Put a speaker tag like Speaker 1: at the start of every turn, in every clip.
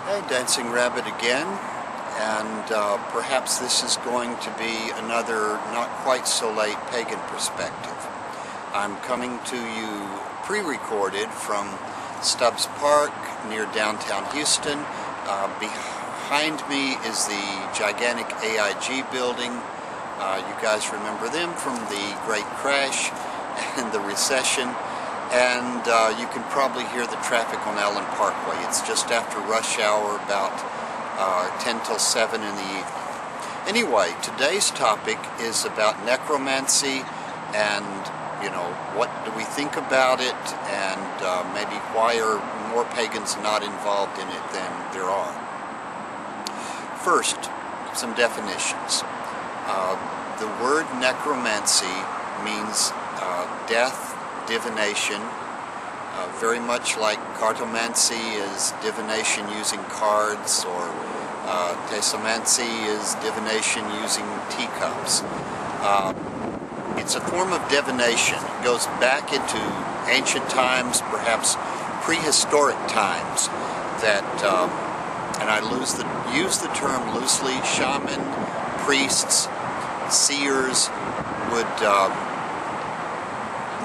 Speaker 1: Hey, Dancing Rabbit again, and perhaps this is going to be another not quite so late pagan perspective. I'm coming to you pre-recorded from Stubbs Park near downtown Houston. Behind me is the gigantic AIG building. You guys remember them from the Great Crash and the recession. And you can probably hear the traffic on Allen Parkway. It's just after rush hour, about 10 till 7 in the evening. Anyway, today's topic is about necromancy and, what do we think about it, and maybe why are more pagans not involved in it than there are. First, some definitions. The word necromancy means death, divination, very much like cartomancy is divination using cards, or tesomancy is divination using teacups. It's a form of divination. It goes back into ancient times, perhaps prehistoric times, that, and I use the term loosely, shaman, priests, seers would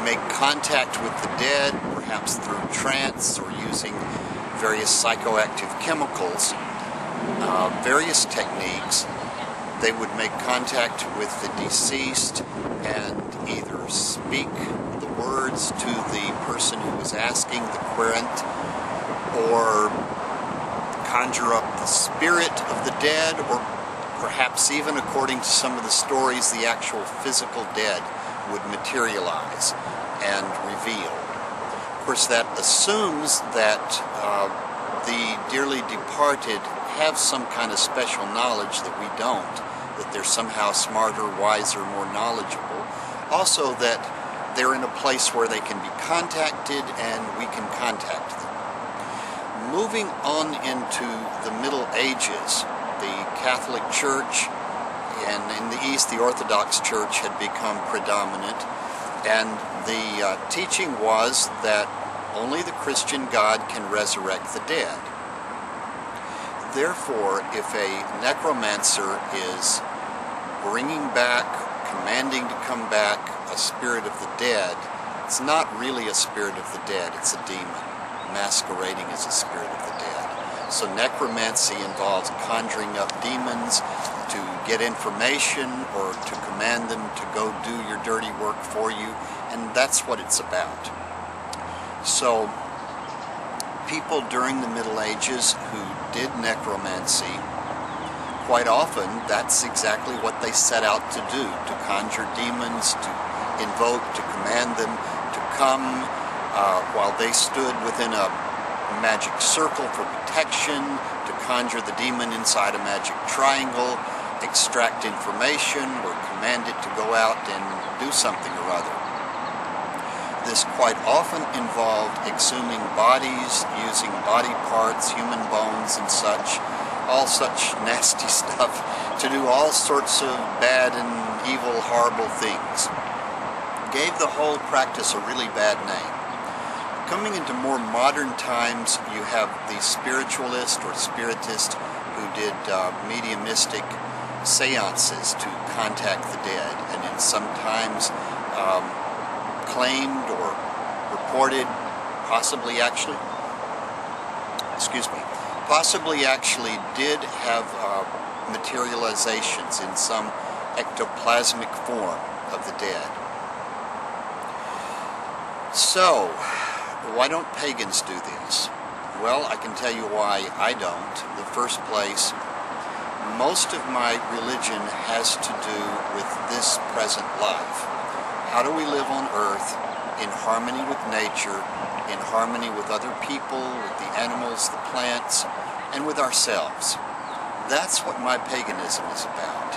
Speaker 1: make contact with the dead, perhaps through trance or using various psychoactive chemicals, various techniques. They would make contact with the deceased and either speak the words to the person who was asking, the querent, or conjure up the spirit of the dead, or perhaps even, according to some of the stories, the actual physical dead would materialize and reveal. Of course, that assumes that the dearly departed have some kind of special knowledge that we don't, that they're somehow smarter, wiser, more knowledgeable. Also that they're in a place where they can be contacted and we can contact them. Moving on into the Middle Ages, the Catholic Church, and in the East, the Orthodox Church had become predominant, and the teaching was that only the Christian God can resurrect the dead. Therefore, if a necromancer is bringing back, commanding to come back a spirit of the dead, it's not really a spirit of the dead, it's a demon masquerading as a spirit of the dead. So necromancy involves conjuring up demons to get information or to command them to go do your dirty work for you, and that's what it's about. So people during the Middle Ages who did necromancy, quite often that's exactly what they set out to do, to conjure demons, to invoke, to command them to come while they stood within a magic circle for protection, to conjure the demon inside a magic triangle, extract information, or command it to go out and do something or other. This quite often involved exhuming bodies, using body parts, human bones and such, all such nasty stuff, to do all sorts of bad and evil, horrible things. Gave the whole practice a really bad name. Coming into more modern times, you have the spiritualist or spiritist who did mediumistic seances to contact the dead, and in sometimes claimed or reported, possibly actually did have materializations in some ectoplasmic form of the dead. So, why don't pagans do this? Well, I can tell you why I don't. In the first place, most of my religion has to do with this present life. How do we live on earth in harmony with nature, in harmony with other people, with the animals, the plants, and with ourselves? That's what my paganism is about.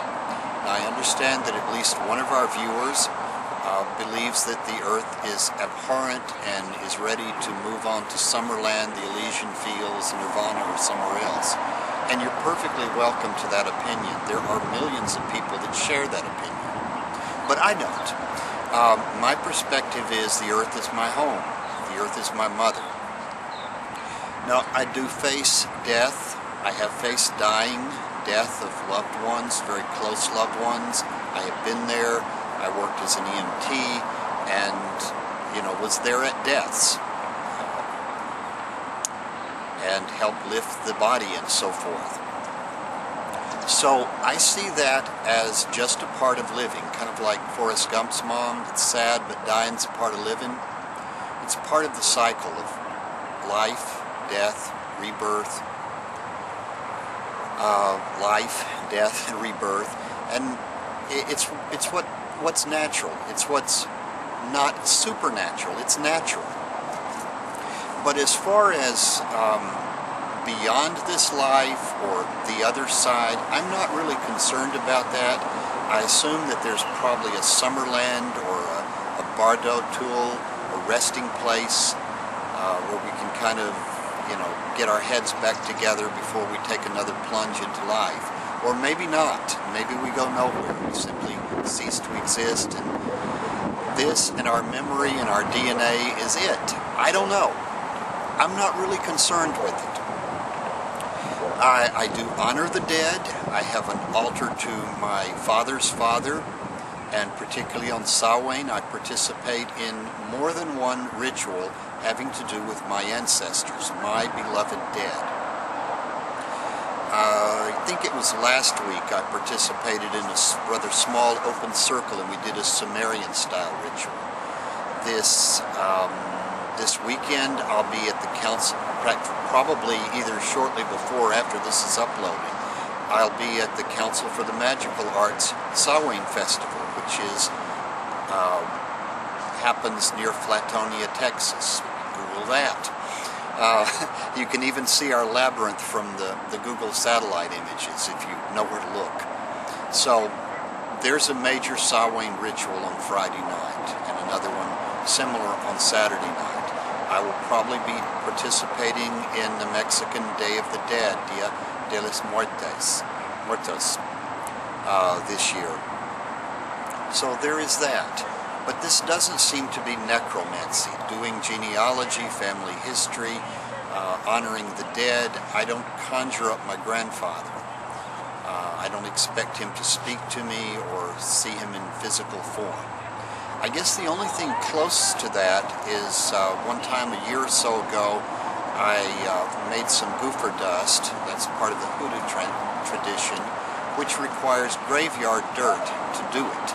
Speaker 1: Now, I understand that at least one of our viewers believes that the earth is abhorrent and is ready to move on to Summerland, the Elysian Fields, Nirvana, or somewhere else. And you're perfectly welcome to that opinion. There are millions of people that share that opinion. But I don't. My perspective is the earth is my home. The earth is my mother. Now, I do face death I have faced dying, death of loved ones, very close loved ones. I have been there. I worked as an EMT and, was there at deaths and helped lift the body and so forth. So I see that as just a part of living, kind of like Forrest Gump's mom. It's sad, but dying's a part of living. It's part of the cycle of life, death, rebirth, life, death, and rebirth. And it's what's natural. It's what's not supernatural. It's natural. But as far as beyond this life or the other side, I'm not really concerned about that. I assume that there's probably a Summerland or a Bardo tool, a resting place where we can kind of, get our heads back together before we take another plunge into life. Or maybe not. Maybe we go nowhere. We simply cease to exist, and this and our memory and our DNA is it. I don't know. I'm not really concerned with it. I do honor the dead. I have an altar to my father's father, and particularly on Samhain, I participate in more than one ritual having to do with my ancestors, my beloved dead. I think it was last week I participated in a rather small open circle, and we did a Sumerian-style ritual. This weekend I'll be at the council, probably either shortly before or after this is uploaded. I'll be at the Council for the Magical Arts Samhain Festival, which happens near Flatonia, Texas. Google that. You can even see our labyrinth from the Google satellite images if you know where to look. So there's a major Samhain ritual on Friday night and another one similar on Saturday night. I will probably be participating in the Mexican Day of the Dead, Dia de los Muertos, this year. So there is that. But this doesn't seem to be necromancy, doing genealogy, family history, honoring the dead. I don't conjure up my grandfather. I don't expect him to speak to me or see him in physical form. I guess the only thing close to that is one time a year or so ago, I made some goofer dust. That's part of the hoodoo tradition, which requires graveyard dirt to do it.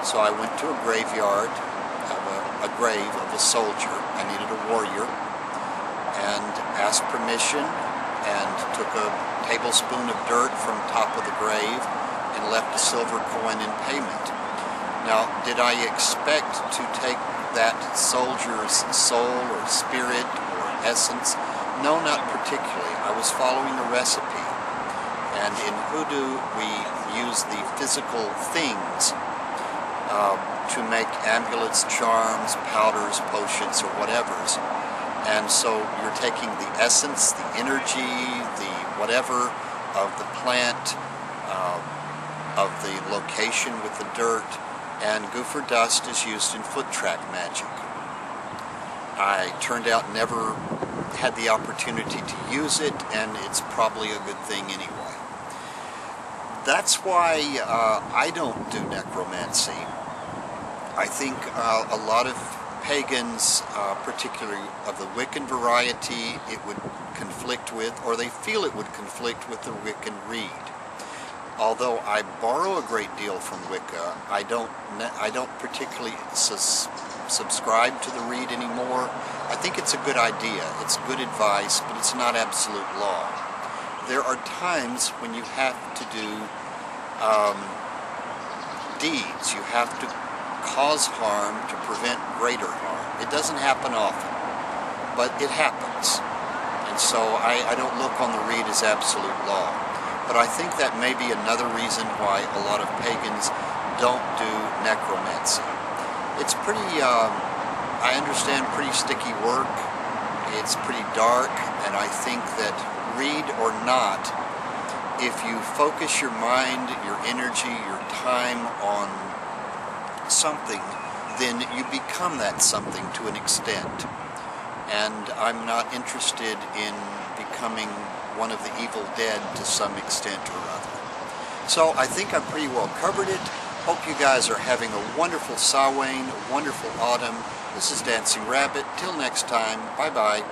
Speaker 1: So I went to a graveyard, a grave of a soldier. I needed a warrior, and asked permission, and took a tablespoon of dirt from top of the grave and left a silver coin in payment. Now, did I expect to take that soldier's soul or spirit or essence? No, not particularly. I was following a recipe. And in hoodoo, we use the physical things to make amulets, charms, powders, potions, or whatevers. And so you're taking the essence, the energy, the whatever of the plant, of the location with the dirt, and goofer dust is used in foot track magic. I turned out never had the opportunity to use it, and it's probably a good thing anyway. That's why I don't do necromancy. I think a lot of pagans, particularly of the Wiccan variety, it would conflict with, or they feel it would conflict with the Wiccan Rede. Although I borrow a great deal from Wicca, I don't particularly subscribe to the Rede anymore. I think it's a good idea, it's good advice, but it's not absolute law. There are times when you have to do deeds. You have to cause harm to prevent greater harm. It doesn't happen often, but it happens. And so I don't look on the Rede as absolute law. But I think that may be another reason why a lot of pagans don't do necromancy. It's pretty, I understand, pretty sticky work. It's pretty dark, and I think that Rede or not, if you focus your mind, your energy, your time on something, then you become that something to an extent. And I'm not interested in becoming one of the evil dead to some extent or other. So I think I've pretty well covered it. Hope you guys are having a wonderful Samhain, a wonderful autumn. This is Dancing Rabbit. Till next time, bye-bye.